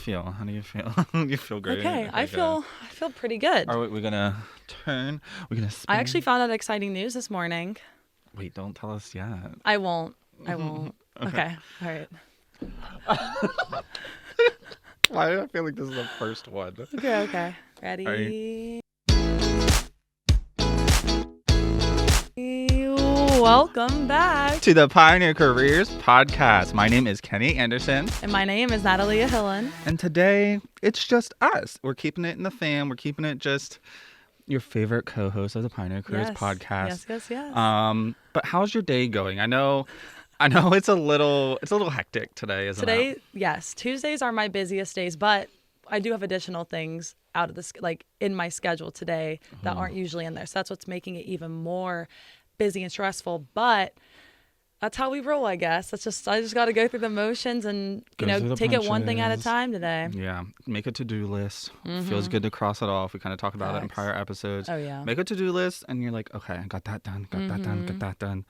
feel? How do you feel? You feel great? Okay, I feel pretty good. Are we gonna turn? We're gonna I spin? actually found out exciting news this morning. Wait, don't tell us yet. I won't. Okay. All right. Why do I feel like this is the first one? Okay. Right. Ready? Welcome back To the Pioneer Careers Podcast. My name is Kenny Anderson. And my name is Natalea Hillen. And today, it's just us. We're keeping it in the fam. We're keeping it just your favorite co-host of the Pioneer Careers Podcast. Yes. But how's your day going? I know it's a little hectic today, isn't it? Yes. Tuesdays are my busiest days, but I do have additional things out of this, like in my schedule today that aren't usually in there. So that's what's making it even more busy and stressful. But that's how we roll, I guess. I just got to go through the motions and take it one thing at a time today. Yeah, make a to-do list. Feels good to cross it off. We kind of talked about it in prior episodes. Oh yeah. Make a to-do list, and you're like, okay, I got that done. Got that done.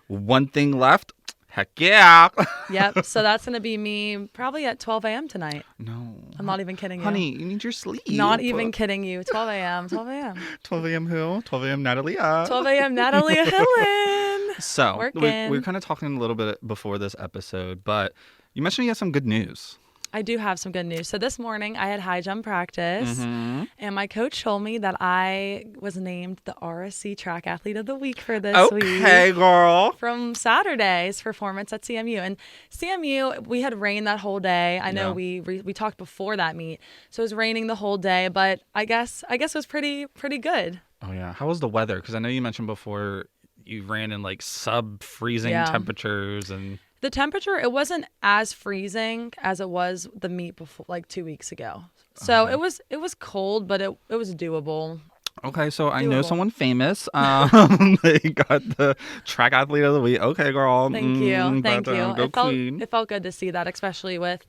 One thing left. Heck yeah. Yep. So that's gonna be me probably at 12 a.m. tonight. No. I'm not even kidding you. Honey, you need your sleep. Not even kidding you. 12 a.m. 12 a.m. 12 a.m. who? 12 a.m. Natalia. 12 a.m. Natalia Hillen. So we're kind of talking a little bit before this episode, but you mentioned you had some good news. I do have some good news. So this morning I had high jump practice and my coach told me that I was named the RSC Track Athlete of the Week for this week. Okay, girl. From Saturday's performance at CMU. And CMU, we had rain that whole day. I know we talked before that meet. So it was raining the whole day, but I guess it was pretty good. Oh yeah. How was the weather? Because I know you mentioned before you ran in like sub-freezing temperatures and... The temperature, it wasn't as freezing as it was the meet before, like 2 weeks ago. So it was cold, but it was doable. Okay, so I know someone famous. They got the track athlete of the week. Okay, girl. Thank you. Go queen. It felt good to see that, especially with,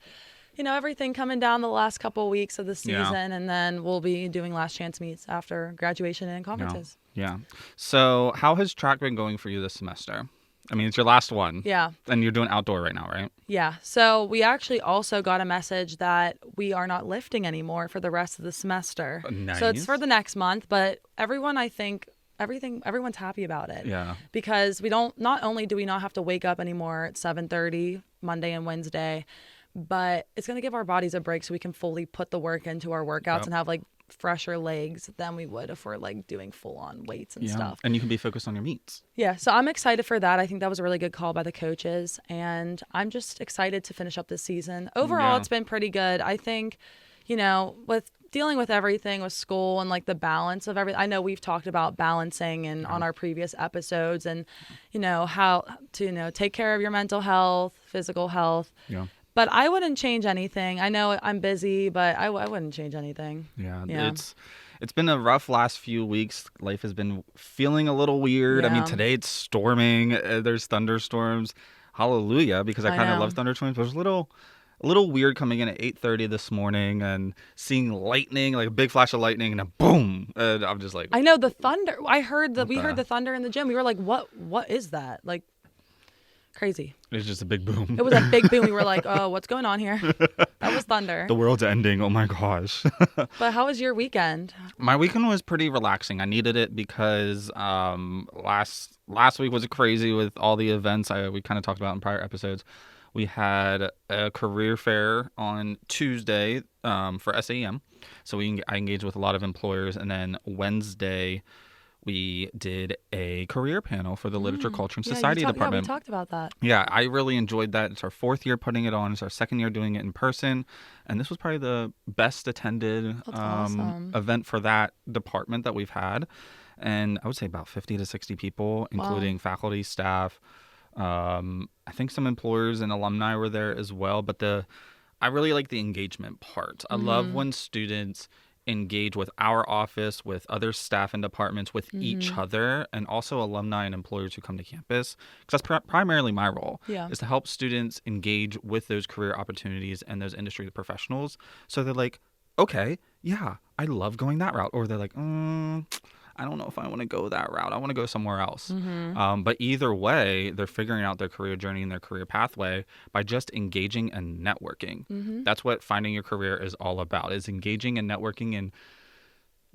everything coming down the last couple of weeks of the season, and then we'll be doing last chance meets after graduation and conferences. Yeah. So how has track been going for you this semester? I mean, it's your last one. Yeah. And you're doing outdoor right now, right? Yeah. So we actually also got a message that we are not lifting anymore for the rest of the semester. Nice. So it's for the next month, but everyone's happy about it. Yeah. Because not only do we not have to wake up anymore at 7:30 Monday and Wednesday, but it's going to give our bodies a break so we can fully put the work into our workouts and have like fresher legs than we would if we're like doing full on weights and stuff. And you can be focused on your meets. Yeah, so I'm excited for that. I think that was a really good call by the coaches, and I'm just excited to finish up this season. Overall, it's been pretty good. I think, with dealing with everything with school and like the balance of everything. I know we've talked about balancing and on our previous episodes and how to take care of your mental health, physical health. Yeah. But I wouldn't change anything. I know I'm busy, but I wouldn't change anything. Yeah. It's been a rough last few weeks. Life has been feeling a little weird. Yeah. I mean, today it's storming. There's thunderstorms. Hallelujah, because I kind of love thunderstorms. But it was a little weird coming in at 8:30 this morning and seeing lightning, like a big flash of lightning, and then boom. And I'm just like, I know the thunder. We heard the thunder in the gym. We were like, what is that? Like, crazy. It was just a big boom. It was a big boom. We were like, oh, what's going on here? That was thunder. The world's ending. Oh my gosh. But how was your weekend? My weekend was pretty relaxing. I needed it because last week was crazy with all the events we kind of talked about in prior episodes. We had a career fair on Tuesday for SAEM. So I engaged with a lot of employers. And then Wednesday, we did a career panel for the Literature, Culture, and Society Department. Yeah, we talked about that. Yeah, I really enjoyed that. It's our 4th year putting it on. It's our 2nd year doing it in person. And this was probably the best attended awesome. event for that department that we've had. And I would say about 50 to 60 people, including faculty, staff. I think some employers and alumni were there as well. But I really like the engagement part. I love when students engage with our office, with other staff and departments, with each other, and also alumni and employers who come to campus. Because that's primarily my role, is to help students engage with those career opportunities and those industry professionals. So they're like, okay, yeah, I love going that route. Or they're like, I don't know if I want to go that route. I want to go somewhere else. Mm-hmm. But either way, they're figuring out their career journey and their career pathway by just engaging and networking. Mm-hmm. That's what finding your career is all about, is engaging and networking and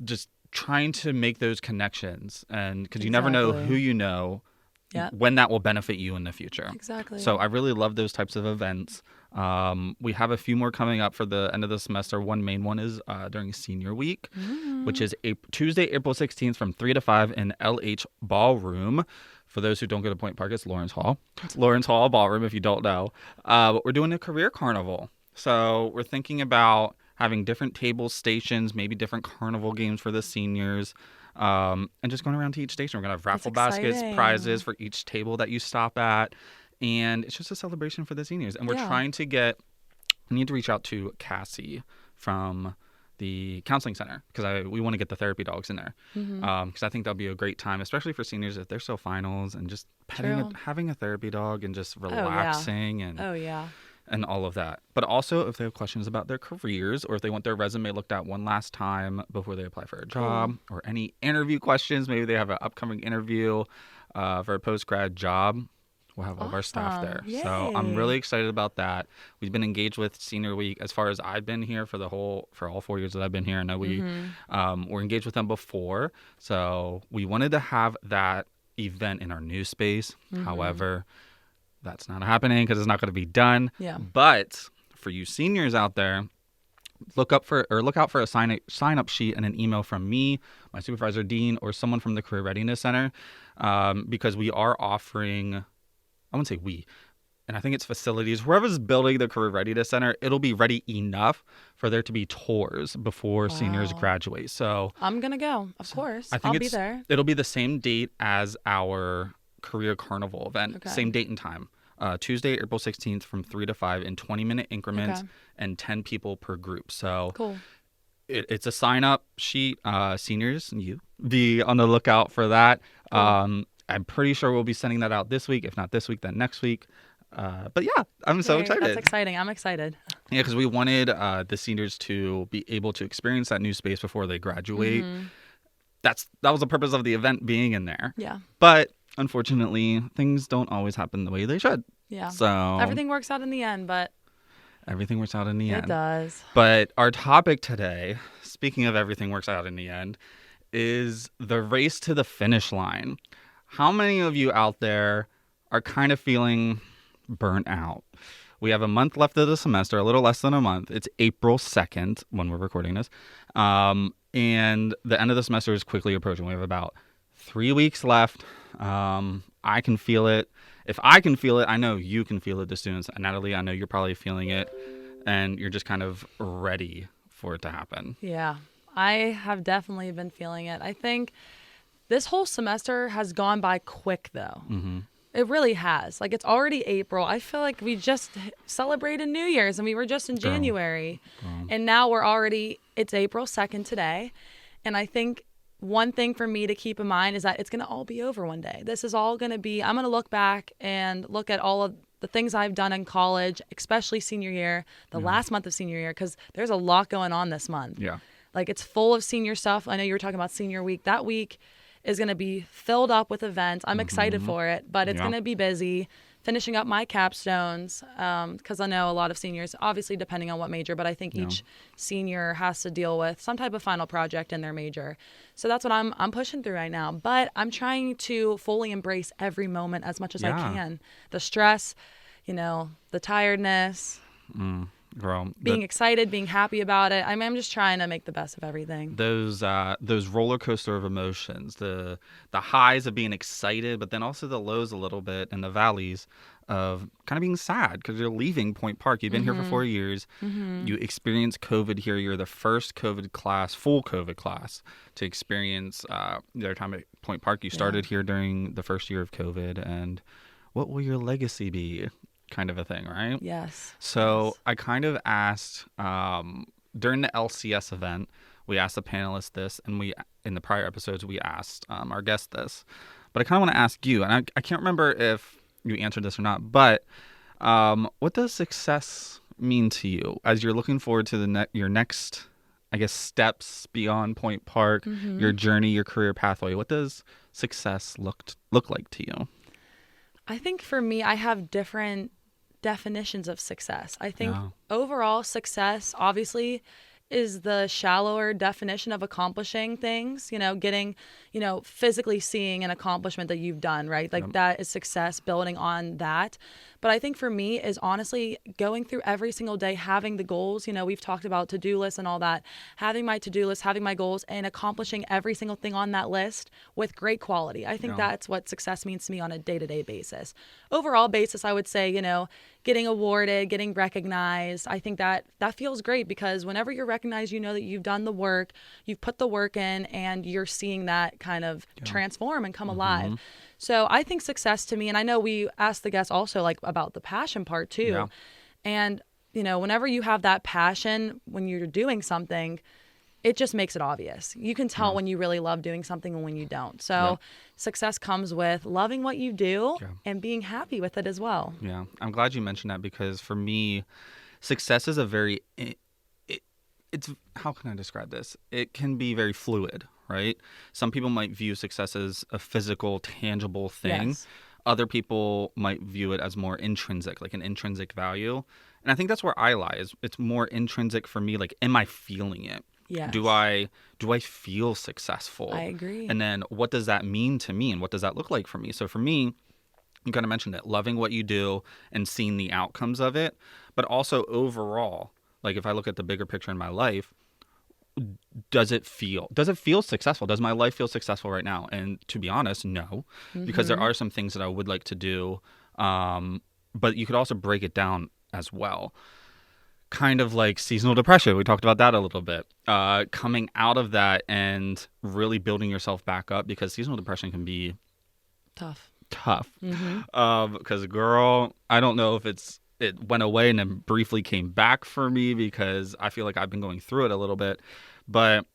just trying to make those connections. And because you never know who Exactly. you know Yep. when that will benefit you in the future. So Exactly. I really love those types of events. We have a few more coming up for the end of the semester. One main one is during senior week, which Mm. is Tuesday, April 16th from 3 to 5 in LH Ballroom. For those who don't go to Point Park, it's Lawrence Hall. Lawrence Hall Ballroom, if you don't know. But we're doing a career carnival. So we're thinking about having different table stations, maybe different carnival games for the seniors. And just going around to each station. We're going to have That's raffle baskets, prizes exciting. for each table that you stop at. And it's just a celebration for the seniors. And we're Yeah. trying to get, I need to reach out to Cassie from the counseling center because we want to get the therapy dogs in there Mm-hmm. because I think that'll be a great time, especially for seniors if they're still finals and just True. having a therapy dog and just Oh yeah. relaxing Oh yeah. and all of that. But also if they have questions about their careers or if they want their resume looked at one last time before they apply for a Cool. job or any interview questions, maybe they have an upcoming interview for a post-grad job. We'll have all of our staff Awesome. there. So I'm Yay. really excited about that. We've been engaged with Senior Week as far as I've been here for all 4 years that I've been here. I know we Mm-hmm. were engaged with them before. So we wanted to have that event in our new space. Mm-hmm. However, that's not happening because it's not going to be done. Yeah. But for you seniors out there, look out for a sign up sheet and an email from me, my supervisor Dean, or someone from the Career Readiness Center, because we are offering. I wouldn't say we, and I think it's facilities. Whoever's building the Career Readiness Center, it'll be ready enough for there to be tours before seniors Wow. graduate. So I'm gonna go. Of course. I I'll think be there. it'll be the same date as our Career Carnival event, Okay. same date and time. Tuesday, April 16th from 3 to 5 in 20-minute increments Okay. and 10 people per group. So Cool. it's a sign up sheet. Seniors and you be on the lookout for that. Cool. I'm pretty sure we'll be sending that out this week. If not this week, then next week. But yeah, I'm so Yay. That's excited. exciting. I'm excited. Yeah, because we wanted the seniors to be able to experience that new space before they graduate. Mm-hmm. That was the purpose of the event being in there. Yeah. But unfortunately, things don't always happen the way they should. Yeah. So Everything works out in the end, but everything works out in the it end. does. But our topic today, speaking of everything works out in the end, is the race to the finish line. How many of you out there are kind of feeling burnt out? We have a month left of the semester, a little less than a month. It's April 2nd when we're recording this. And the end of the semester is quickly approaching. We have about 3 weeks left. I can feel it. If I can feel it, I know you can feel it, the students. And Natalie, I know you're probably feeling it. And you're just kind of ready for it to happen. Yeah. I have definitely been feeling it. I think this whole semester has gone by quick, though. Mm-hmm. It really has. Like, it's already April. I feel like we just celebrated New Year's and we were just in Girl. January. And now it's April 2nd today. And I think one thing for me to keep in mind is that it's going to all be over one day. This is all going to be, I'm going to look back and look at all of the things I've done in college, especially senior year, the last month of senior year, because there's a lot going on this month. Yeah. Like, it's full of senior stuff. I know you were talking about senior week. That week is going to be filled up with events. I'm excited for it, but it's Yeah. going to be busy finishing up my capstones because I know a lot of seniors, obviously depending on what major, but I think each senior has to deal with some type of final project in their major. So that's what I'm pushing through right now. But I'm trying to fully embrace every moment as much as I Yeah. can. The stress, the tiredness, Girl, being excited, being happy about it. I'm just trying to make the best of everything. those roller coaster of emotions, the highs of being excited, but then also the lows a little bit and the valleys of kind of being sad because you're leaving Point Park. You've been here for 4 years. You experienced COVID here. You're the first full COVID class to experience their time at Point Park. You started here during the first year of COVID, and what will your legacy be? Kind of a thing, right? Yes. So Yes. I kind of asked during the LCS event, we asked the panelists this, and in the prior episodes we asked our guest this. But I kind of want to ask you, and I can't remember if you answered this or not. But what does success mean to you as you're looking forward to your next I guess, steps beyond Point Park, your journey, your career pathway, what does success look like to you? I think for me, I have different definitions of success. I think Yeah. overall success, obviously, is the shallower definition of accomplishing things, getting, physically seeing an accomplishment that you've done, right? Like Yep. that is success, building on that. But I think for me is honestly going through every single day, having the goals. We've talked about to-do lists and all that, having my to-do list, having my goals, and accomplishing every single thing on that list with great quality. I think Yeah. that's what success means to me on a day-to-day basis. Overall basis, I would say, getting awarded, getting recognized. I think that feels great because whenever you're recognized, you know that you've done the work, you've put the work in, and you're seeing that kind of Yeah. transform and come Mm-hmm. alive. So I think success to me, and I know we asked the guests also like about the passion part Yeah. too. And, whenever you have that passion when you're doing something, it just makes it obvious. You can tell Yeah. when you really love doing something and when you don't. Yeah. So success comes with loving what you do Yeah. and being happy with it as well. Yeah. I'm glad you mentioned that because for me, success is a very it's how can I describe this? It can be very fluid, right? Some people might view success as a physical, tangible thing. Yes. Other people might view it as more intrinsic, like an intrinsic value. And I think that's where I lie. Is it's more intrinsic for me, like am I feeling it? Do Yes. I do I feel successful? I agree. And then what does that mean to me and what does that look like for me? So for me, you kind of mentioned it, loving what you do and seeing the outcomes of it, but also overall, like if I look at the bigger picture in my life, does it feel successful? Does my life feel successful right now? And to be honest, no, because there Mm-hmm. are some things that I would like to do, but you could also break it down as well, kind of like seasonal depression. We talked about that a little bit, coming out of that and really building yourself back up, because seasonal depression can be Tough. tough. Mm-hmm. Because girl, I don't know if it went away and then briefly came back for me, because I feel like I've been going through it a little bit. But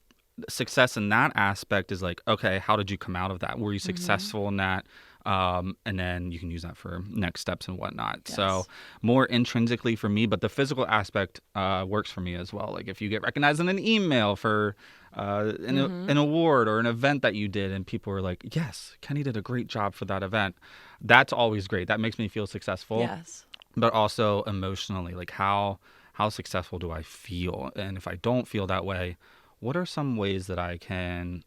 success in that aspect is like, okay, how did you come out of that? Were you Mm-hmm. successful in that? And then you can use that for next steps and whatnot. So Yes. more intrinsically for me, but the physical aspect works for me as well. Like if you get recognized in an email for Mm-hmm. an award or an event that you did, and people were like, yes, Kenny did a great job for that event. That's always great. That makes me feel successful, Yes. but also emotionally, like how successful do I feel? And if I don't feel that way, what are some ways that I can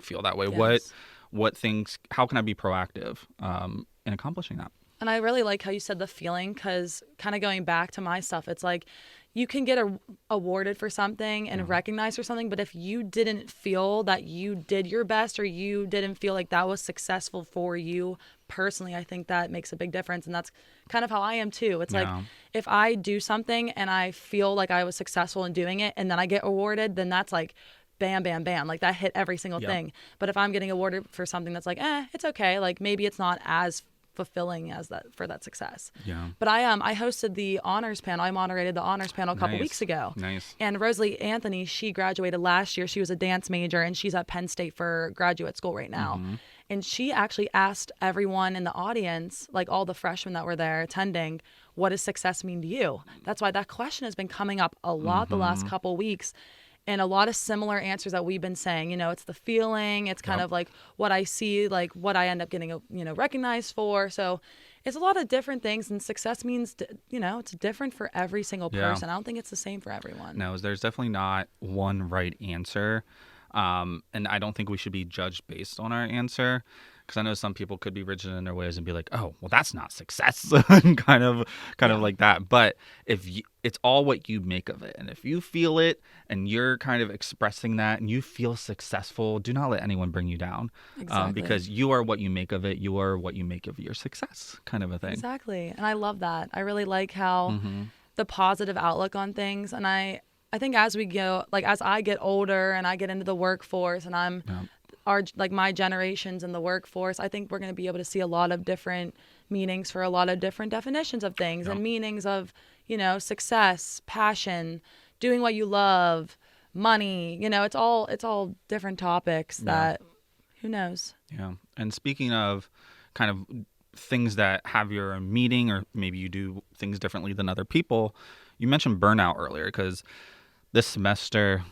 feel that way? Yes. What things? How can I be proactive in accomplishing that? And I really like how you said the feeling because kind of going back to my stuff, it's like you can get awarded for something and Yeah, recognized for something, but if you didn't feel that you did your best or you didn't feel like that was successful for you personally, I think that makes a big difference. And that's kind of how I am too. It's like yeah, if I do something and I feel like I was successful in doing it and then I get awarded, then that's like, bam, bam, bam. Like that hit every single yep, thing. But if I'm getting awarded for something that's like, it's okay. Like maybe it's not as fulfilling as that for that success. yeah. But I hosted the honors panel. I moderated the honors panel a couple weeks Nice, ago. nice. And Rosalie Anthony, she graduated last year. She was a dance major and she's at Penn State for graduate school right now. Mm-hmm. And she actually asked everyone in the audience, like all the freshmen that were there attending, what does success mean to you? That's why that question has been coming up a lot the last Mm-hmm. couple weeks. And a lot of similar answers that we've been saying, it's the feeling, it's kind Yep. of like what I see, like what I end up getting, recognized for. So it's a lot of different things. And success means, it's different for every single Yeah. person. I don't think it's the same for everyone. No, there's definitely not one right answer. And I don't think we should be judged based on our answer, because I know some people could be rigid in their ways and be like, "Oh, well, that's not success," and kind of Yeah, like that. But if you, it's all what you make of it, and if you feel it and you're kind of expressing that and you feel successful, do not let anyone bring you down, exactly. because you are what you make of it. You are what you make of your success, kind of a thing. Exactly. And I love that. I really like how Mm-hmm. the positive outlook on things. And I think as we go, like as I get older and I get into the workforce and I'm Yeah. like my generations in the workforce, I think we're going to be able to see a lot of different meanings for a lot of different definitions of things Yeah. and meanings of, success, passion, doing what you love, money, it's all different topics Yeah. that who knows. Yeah. And speaking of kind of things that have your own meaning, or maybe you do things differently than other people, you mentioned burnout earlier, because this semester,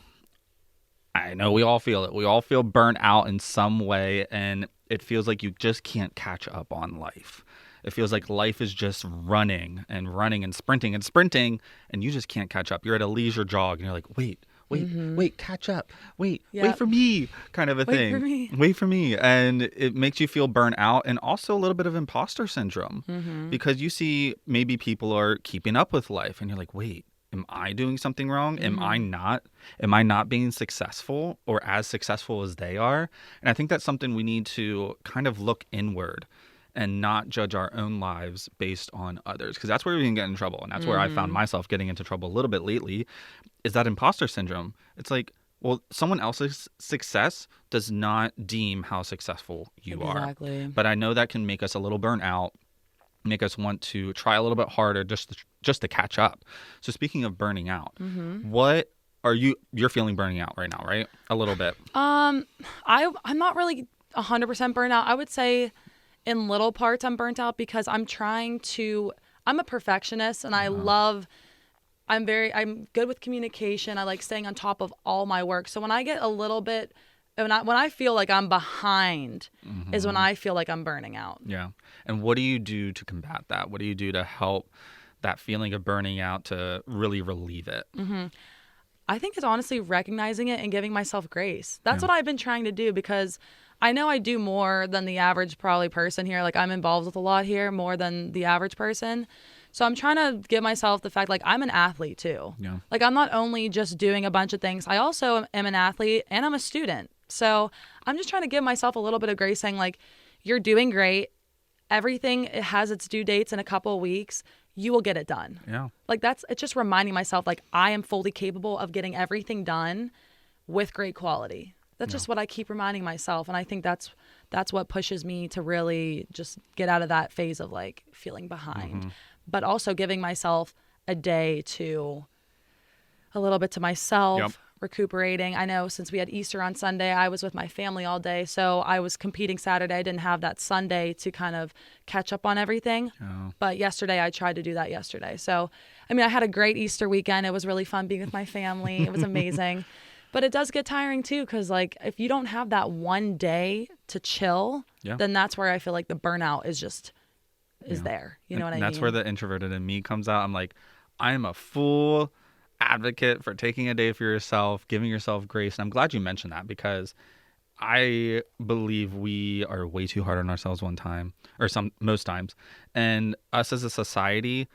I know we all feel it. We all feel burnt out in some way, and it feels like you just can't catch up on life. It feels like life is just running and running and sprinting, and you just can't catch up. You're at a leisure jog, and you're like, wait, catch up. Wait Yep. for me, kind of a Wait for thing. me. Wait for me. And it makes you feel burnt out, and also a little bit of imposter syndrome because you see maybe people are keeping up with life, and you're like, wait, am I doing something wrong? Am I not being successful or as successful as they are? And I think that's something we need to kind of look inward and not judge our own lives based on others, because that's where we can get in trouble. And that's where I found myself getting into trouble a little bit lately, is that imposter syndrome. It's like, well, someone else's success does not deem how successful you are. Exactly. But I know that can make us a little burnt out, make us want to try a little bit harder just to catch up. So speaking of burning out, what are you're feeling burning out right now, right? A little bit. I'm not really 100% burnt out. I would say in little parts I'm burnt out because I'm a perfectionist, and I'm good with communication. I like staying on top of all my work. So when I get a little bit, when I feel like I'm behind is when I feel like I'm burning out. Yeah. And what do you do to combat that? What do you do to help that feeling of burning out, to really relieve it? I think it's honestly recognizing it and giving myself grace. That's what I've been trying to do, because I know I do more than the average probably person here. Like, I'm involved with a lot here, more than the average person. So I'm trying to give myself the fact, like, I'm an athlete too. Yeah. Like, I'm not only just doing a bunch of things. I also am an athlete, and I'm a student. So I'm just trying to give myself a little bit of grace, saying, like, you're doing great. Everything, it has its due dates in a couple of weeks. You will get it done. Yeah. Like, it's just reminding myself, like, I am fully capable of getting everything done with great quality. That's just what I keep reminding myself. And I think that's what pushes me to really just get out of that phase of, like, feeling behind. But also giving myself a day to a little bit to myself, recuperating. I know since we had Easter on Sunday, I was with my family all day. So I was competing Saturday. I didn't have that Sunday to kind of catch up on everything. Oh. But yesterday, I tried to do that yesterday. So, I mean, I had a great Easter weekend. It was really fun being with my family. It was amazing. But it does get tiring too, because, like, if you don't have that one day to chill, then that's where I feel like the burnout is there. You know what I mean? That's where the introverted in me comes out. I'm like, I am a full advocate for taking a day for yourself, giving yourself grace. And I'm glad you mentioned that, because I believe we are way too hard on ourselves most times. And us as a society,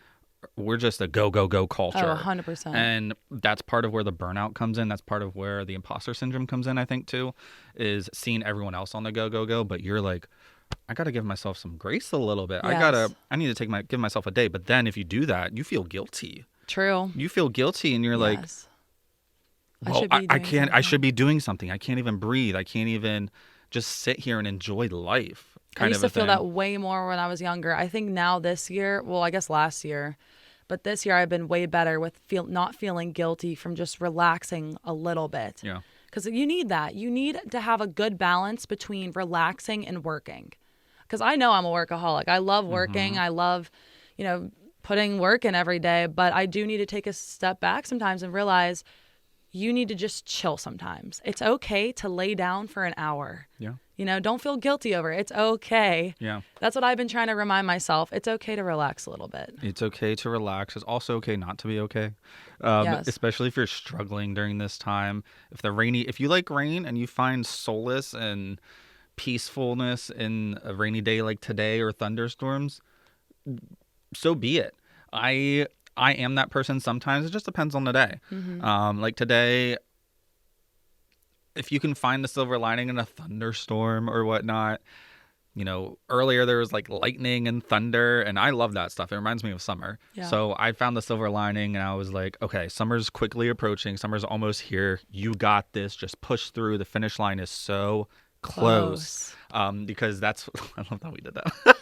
we're just a go culture. Oh, 100%. And that's part of where the burnout comes in. That's part of where the imposter syndrome comes in, I think, too, is seeing everyone else on the go. But you're like, I got to give myself some grace a little bit. Yes. I need to give myself a day. But then if you do that, you feel guilty. True. You feel guilty, and you're like, Yes. well, I should be doing something. I can't even breathe. I can't even just sit here and enjoy life. I used to feel that way more when I was younger. I think now this year, well, I guess last year, but this year I've been way better with not feeling guilty from just relaxing a little bit. Yeah. Because you need that. You need to have a good balance between relaxing and working. Because I know I'm a workaholic. I love working. I love, putting work in every day. But I do need to take a step back sometimes and realize you need to just chill sometimes. It's okay to lay down for an hour. Yeah. Don't feel guilty over it. It's okay. Yeah. That's what I've been trying to remind myself. It's okay to relax a little bit. It's okay to relax. It's also okay not to be okay. Yes. Especially if you're struggling during this time. If you like rain and you find solace and peacefulness in a rainy day like today or thunderstorms, so be it. I am that person sometimes. It just depends on the day. Like today, if you can find the silver lining in a thunderstorm or whatnot, earlier there was like lightning and thunder, and I love that stuff. It reminds me of summer. Yeah. So I found the silver lining, and I was like, okay, summer's quickly approaching. Summer's almost here. You got this. Just push through. The finish line is so close. Because that's, I love how we did that.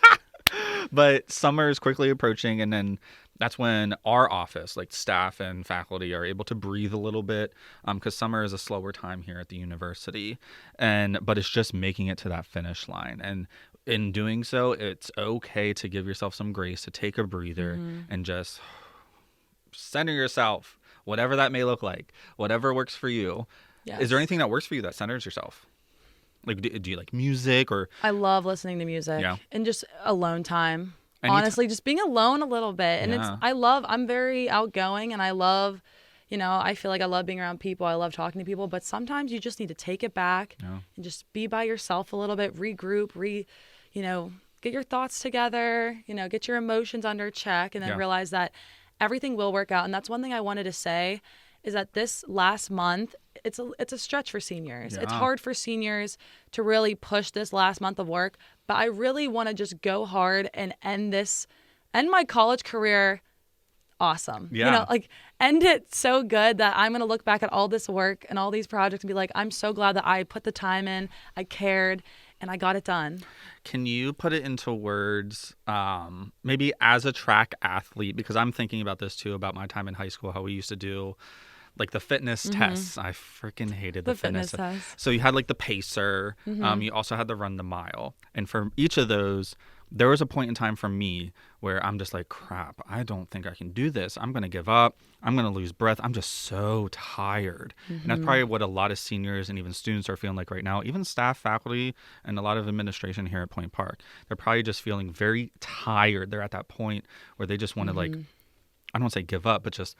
But summer is quickly approaching, and then that's when our office, like staff and faculty, are able to breathe a little bit, because summer is a slower time here at the university, but it's just making it to that finish line. And in doing so, it's okay to give yourself some grace, to take a breather and just center yourself. whatever that may look like, whatever works for you. Is there Yes. anything that works for you that centers yourself? Like, do you like music or I love listening to music yeah, and just alone time. anytime? Honestly, just being alone a little bit. And Yeah, I'm very outgoing and I love, I feel like I love being around people. I love talking to people, but sometimes you just need to take it back yeah, and just be by yourself a little bit, regroup, you know, get your thoughts together, get your emotions under check and then yeah, realize that everything will work out. And that's one thing I wanted to say is that this last month, it's a stretch for seniors. It's yeah, hard for seniors to really push this last month of work, but I really want to just go hard and end my college career awesome. yeah. Like end it so good that I'm going to look back at all this work and all these projects and be like, I'm so glad that I put the time in, I cared, and I got it done. Can you put it into words, maybe as a track athlete? Because I'm thinking about this too, about my time in high school, how we used to do like the fitness tests. I freaking hated the The fitness. fitness test. So you had like the pacer. You also had to run the mile. And for each of those, there was a point in time for me where I'm just like, crap, I don't think I can do this. I'm going to give up. I'm going to lose breath. I'm just so tired. And that's probably what a lot of seniors and even students are feeling like right now. Even staff, faculty, and a lot of administration here at Point Park. They're probably just feeling very tired. They're at that point where they just want to like, I don't want to say give up, but just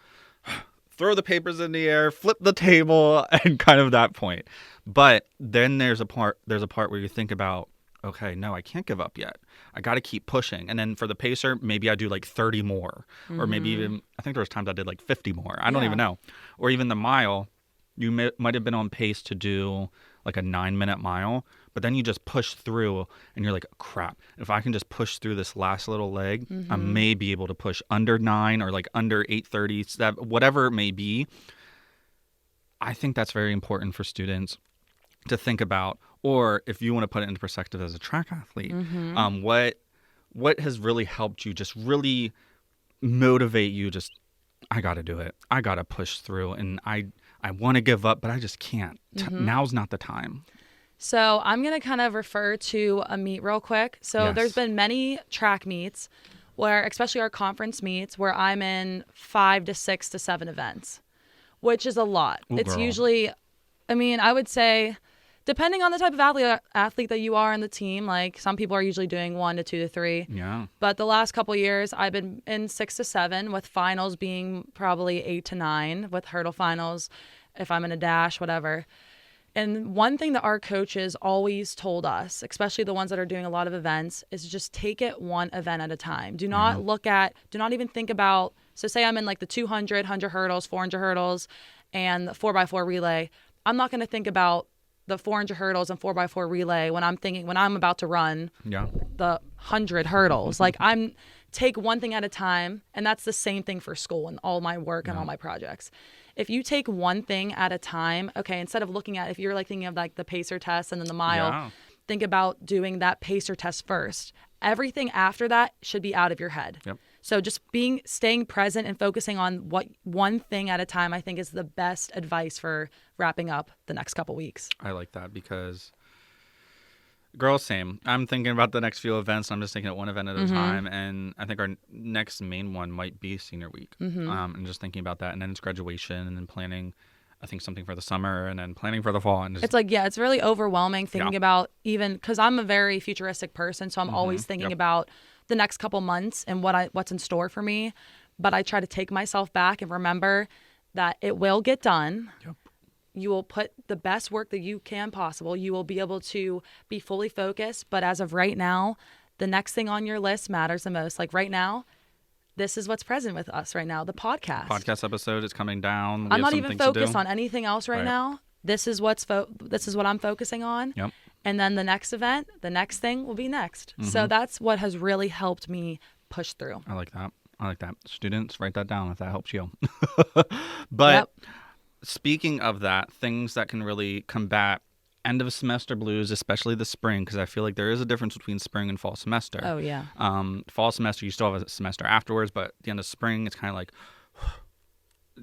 throw the papers in the air, flip the table, and kind of that point. But then there's a part where you think about, okay, no, I can't give up yet. I got to keep pushing. And then for the pacer, maybe I do like 30 more, or maybe even I think there was times I did like 50 more. I don't even know. Or even the mile, you might have been on pace to do like a 9-minute mile, but then you just push through and you're like, crap, if I can just push through this last little leg, I may be able to push under 9 or like under 8:30, whatever it may be. I think that's very important for students to think about, or if you want to put it into perspective as a track athlete, what has really helped you just really motivate you, just I got to do it. I got to push through, and I want to give up, but I just can't. Now's not the time. So I'm going to kind of refer to a meet real quick. So Yes. there's been many track meets where, especially our conference meets, where I'm in 5 to 6 to 7 events, which is a lot. Ooh, It's girl. usually, I would say, depending on the type of athlete that you are in the team, like some people are usually doing 1 to 2 to 3. Yeah. But the last couple years, I've been in 6 to 7, with finals being probably 8 to 9, with hurdle finals, if I'm in a dash, whatever. And one thing that our coaches always told us, especially the ones that are doing a lot of events, is just take it one event at a time. Do not do not even think about, so say I'm in like the 200, 100 hurdles, 400 hurdles, and the 4x4 relay. I'm not going to think about the 400 hurdles and 4x4 relay when I'm about to run Yeah. the 100 hurdles. Like take one thing at a time. And that's the same thing for school and all my work and all my projects. If you take one thing at a time, okay, instead of looking at, if you're like thinking of like the pacer test and then the mile, Yeah. think about doing that pacer test first. Everything after that should be out of your head. Yep. So just staying present and focusing on what one thing at a time, I think is the best advice for wrapping up the next couple weeks. I like that because, girl, same. I'm thinking about the next few events. I'm just taking it one event at a time. And I think our next main one might be senior week. And just thinking about that. And then it's graduation and then planning, I think, something for the summer and then planning for the fall. And just, It's like, yeah, it's really overwhelming thinking about, even because I'm a very futuristic person. So I'm always thinking about the next couple months and what's in store for me. But I try to take myself back and remember that it will get done. Yep. You will put the best work that you can possible. You will be able to be fully focused. But as of right now, the next thing on your list matters the most. Like right now, this is what's present with us right now, the podcast episode is coming down. I'm not even focused on anything else right now. This is what I'm focusing on. Yep. And then the next event, the next thing will be next. So that's what has really helped me push through. I like that. Students, write that down if that helps you. But speaking of that, things that can really combat end of semester blues, especially the spring, because I feel like there is a difference between spring and fall semester. Oh, yeah. Fall semester, you still have a semester afterwards, but at the end of spring, it's kind of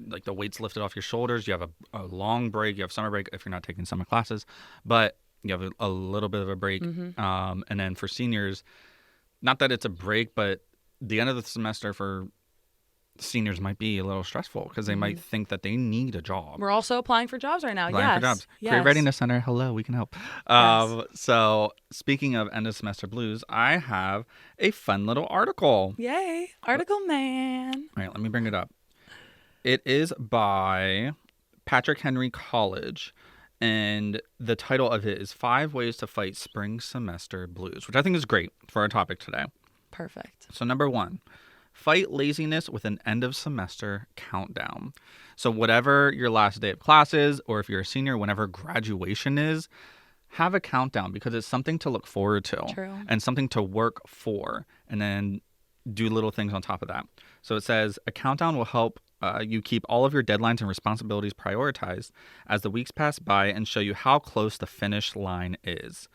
like the weight's lifted off your shoulders. You have a long break. You have summer break if you're not taking summer classes, but you have a little bit of a break. And then for seniors, not that it's a break, but the end of the semester for seniors might be a little stressful because they might think that they need a job. We're also applying for jobs right now. Applying for jobs. Career Readiness Center. Hello, we can help. Yes. So speaking of end of semester blues, I have a fun little article. Yay. Article man. All right, let me bring it up. It is by Patrick Henry College. And the title of it is 5 Ways to Fight Spring Semester Blues, which I think is great for our topic today. Perfect. So number 1, fight laziness with an end of semester countdown. So whatever your last day of class is, or if you're a senior, whenever graduation is, have a countdown because it's something to look forward to. True. And something to work for, and then do little things on top of that. So it says a countdown will help you keep all of your deadlines and responsibilities prioritized as the weeks pass by and show you how close the finish line is.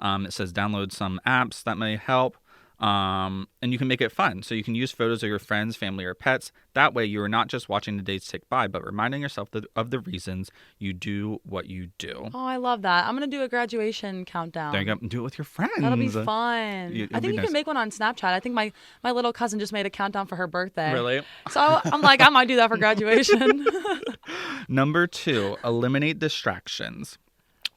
It says download some apps that may help. And you can make it fun. So you can use photos of your friends, family, or pets. That way you are not just watching the days tick by, but reminding yourself of the reasons you do what you do. Oh, I love that. I'm going to do a graduation countdown. There you go. Do it with your friends. That'll be fun. I think you nice. can make one on Snapchat. I think my little cousin just made a countdown for her birthday. Really? So I'm like, I might do that for graduation. Number 2, eliminate distractions.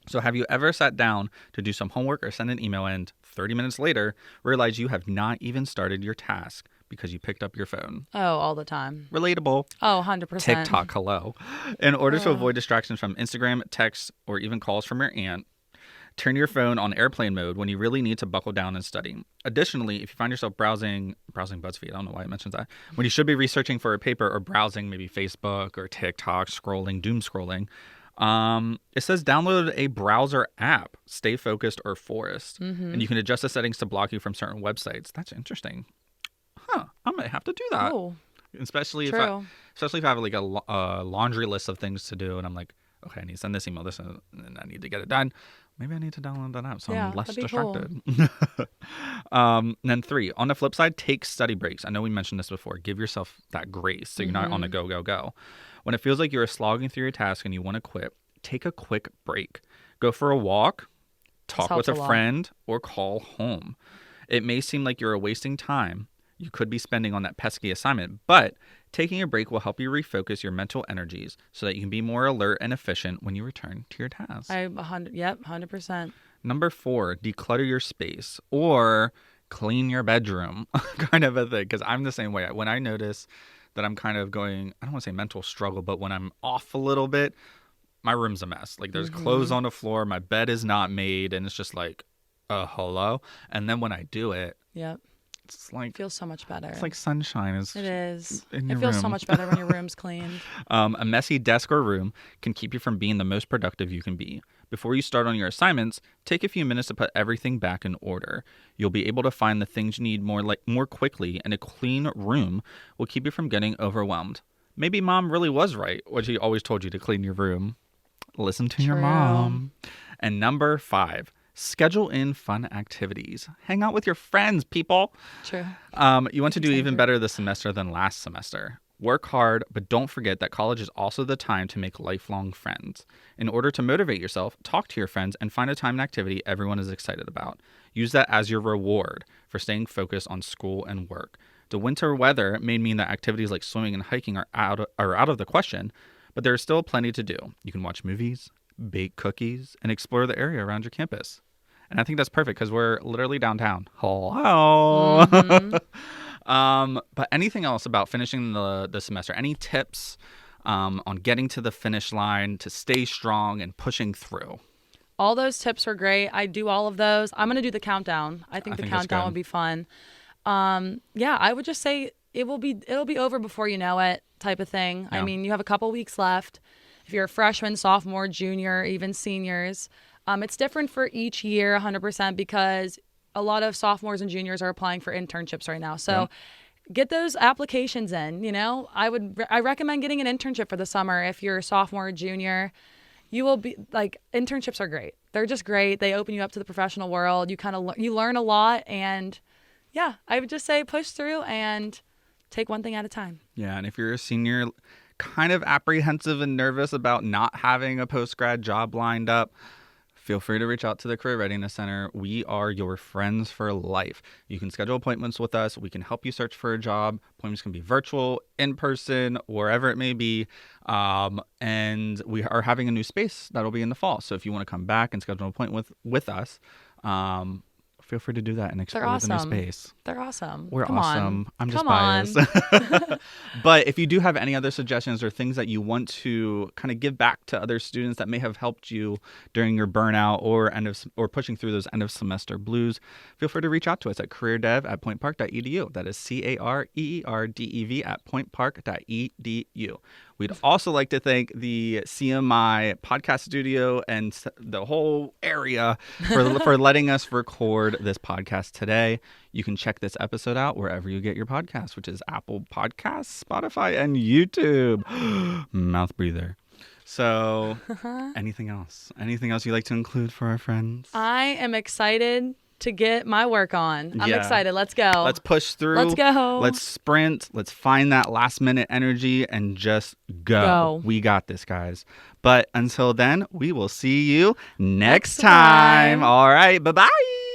So have you ever sat down to do some homework or send an email and 30 minutes later realize you have not even started your task because you picked up your phone? Oh, all the time. Relatable. Oh, 100%. TikTok, hello. In order to avoid distractions from Instagram, texts, or even calls from your aunt, turn your phone on airplane mode when you really need to buckle down and study. Additionally, if you find yourself browsing BuzzFeed, I don't know why it mentions that, when you should be researching for a paper or browsing maybe Facebook or TikTok, doom scrolling, it says download a browser app, Stay Focused or Forest, and you can adjust the settings to block you from certain websites. That's interesting. Huh? I might have to do that. Oh, Especially if true. I have like a laundry list of things to do, and I'm like, okay, I need to send this email, and I need to get it done. Maybe I need to download that app so Yeah, I'm less that'd be cool. distracted. And then 3, on the flip side, take study breaks. I know we mentioned this before. Give yourself that grace so you're not on a go. When it feels like you're slogging through your task and you want to quit, take a quick break. Go for a walk, talk with a friend, or call home. It may seem like you're wasting time you could be spending on that pesky assignment, but taking a break will help you refocus your mental energies so that you can be more alert and efficient when you return to your task. 100%. Number 4, declutter your space or clean your bedroom, kind of a thing, because I'm the same way. When I notice that I'm kind of going, I don't want to say mental struggle, but when I'm off a little bit, my room's a mess. Like there's clothes on the floor, my bed is not made, and it's just like, hello. And then when I do it, Yep. it's like, It feels so much better. it's like sunshine is It is. in your It feels room. so much better when your room's cleaned. A messy desk or room can keep you from being the most productive you can be. Before you start on your assignments, take a few minutes to put everything back in order. You'll be able to find the things you need more quickly, and a clean room will keep you from getting overwhelmed. Maybe mom really was right when she always told you to clean your room. Listen to your mom. And number 5, schedule in fun activities. Hang out with your friends, people. True. You want to do even better this semester than last semester. Work hard, but don't forget that college is also the time to make lifelong friends. In order to motivate yourself, talk to your friends and find a time and activity everyone is excited about. Use that as your reward for staying focused on school and work. The winter weather may mean that activities like swimming and hiking are out of the question, but there is still plenty to do. You can watch movies, bake cookies, and explore the area around your campus. And I think that's perfect because we're literally downtown. Hello. But anything else about finishing the semester? Any tips on getting to the finish line to stay strong and pushing through? All those tips were great. I do all of those. I'm going to do the countdown. I think the countdown would be fun. Yeah, I would just say it'll be over before you know it type of thing. Yeah. I mean, you have a couple weeks left. If you're a freshman, sophomore, junior, even seniors, it's different for each year 100% because a lot of sophomores and juniors are applying for internships right now. So get those applications in, I recommend getting an internship for the summer. If you're a sophomore or junior, you will be like, internships are great. They're just great. They open you up to the professional world. You learn a lot. And yeah, I would just say push through and take one thing at a time. Yeah. And if you're a senior, kind of apprehensive and nervous about not having a post-grad job lined up, feel free to reach out to the Career Readiness Center. We are your friends for life. You can schedule appointments with us. We can help you search for a job. Appointments can be virtual, in person, wherever it may be. And we are having a new space that'll be in the fall. So if you want to come back and schedule an appointment with us, feel free to do that and explore the new space. They're awesome. We're Come awesome. On. I'm just Come biased. on. But if you do have any other suggestions or things that you want to kind of give back to other students that may have helped you during your burnout or pushing through those end of semester blues, feel free to reach out to us at careerdev@pointpark.edu. That is CAREERDEV at pointpark.edu. We'd also like to thank the CMI podcast studio and the whole area for letting us record this podcast today. You can check this episode out wherever you get your podcasts, which is Apple Podcasts, Spotify, and YouTube. Mouth breather. So, anything else? Anything else you'd like to include for our friends? I am excited to get my work on. I'm excited. Let's go. Let's push through. Let's go. Let's sprint. Let's find that last minute energy and just go. We got this, guys. But until then, we will see you next time. All right. Bye-bye.